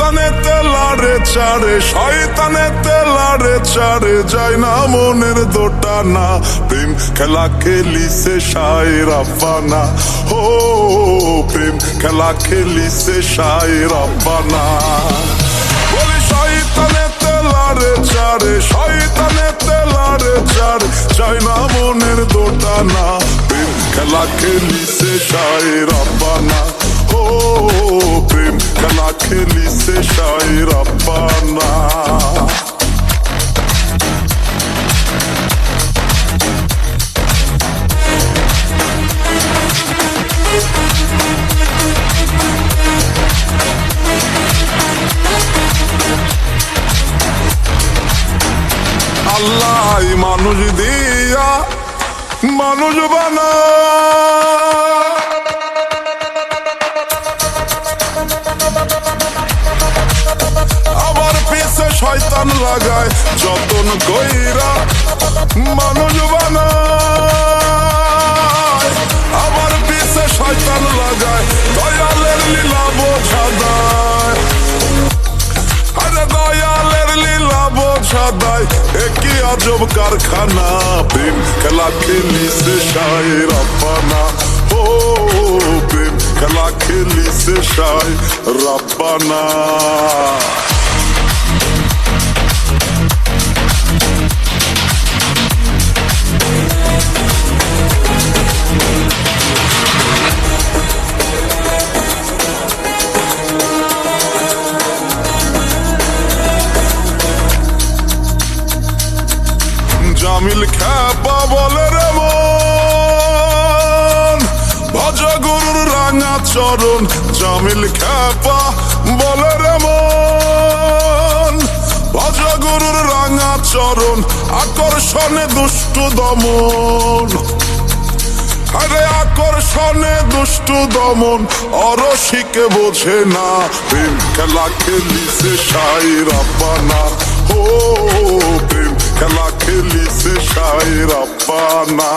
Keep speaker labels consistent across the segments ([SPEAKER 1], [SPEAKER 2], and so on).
[SPEAKER 1] শয়তানেতে লাড়ে চাড়ে, শয়তানেতে লাড়ে চাড়ে, যায় না মনের দোটানা। প্রেম খেলা খেলিছে শায়ের আব্বানা, ও প্রেম খেলা খেলিছে শায়ের আব্বানা। বলি শয়তানেতে লাড়ে চাড়ে, শয়তানেতে লাড়ে চাড়ে, যায় না মনের দোটানা। প্রেম খেলা খেলিছে শায়ের আব্বানা, ও প্রেম খেলা খেলিছে শায়ের আব্বানা। আল্লাহ মানুষ দিয়া মানুষ বানা, আবার পিছে শয়তান লাগায় যতন কইরা মানুষ বানায়। আবার পিছে শয়তান লাগায় দয়ালের লীলা বোঝা দেয়, আরে দয়ালের লীলা বোঝা দেয়। একই আজব কারখানা, প্রেম খেলা খেলিছে শায়ের আব্বানা, ও প্রেম খেলা খেলিছে শায়ের আব্বানা। জামিল খ্যাপা বলে রে মন, ভজ গুরুর রাঙা চরণ। জামিল খ্যাপা বলে রে মন, ভজ গুরুর রাঙা চরণ, আকর্ষণে দুষ্টু দমন। আরে আকর্ষণে দুষ্টু দমন, অরসিকে বোঝে না। প্রেম খেলা খেলিছে শায়ের আব্বানা, ও প্রেম খেলা খেলিছে শায়ের আব্বানা।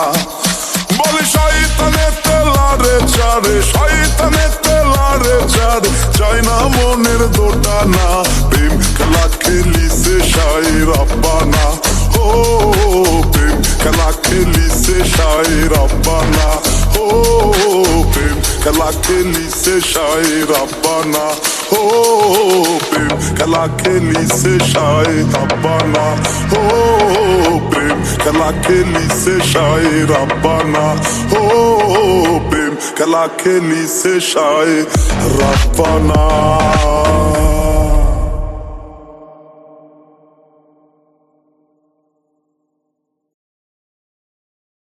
[SPEAKER 1] বলি শয়তানেতে লাড়ে চাড়ে, শয়তানেতে লাড়ে চাড়ে, যায় না মনের দোটানা। প্রেম খেলা খেলিছে শায়ের আব্বানা, ও প্রেম খেলা খেলিছে শায়ের আব্বানা, ও প্রেম খেলা খেলিছে শায়ের আব্বানা, ও প্রেম খেলা খেলিছে শায়ের আব্বানা, ও প্রেম খেলা খেলিছে শায়ের আব্বানা, ও প্রেম খেলা খেলিছে শায়ের আব্বানা।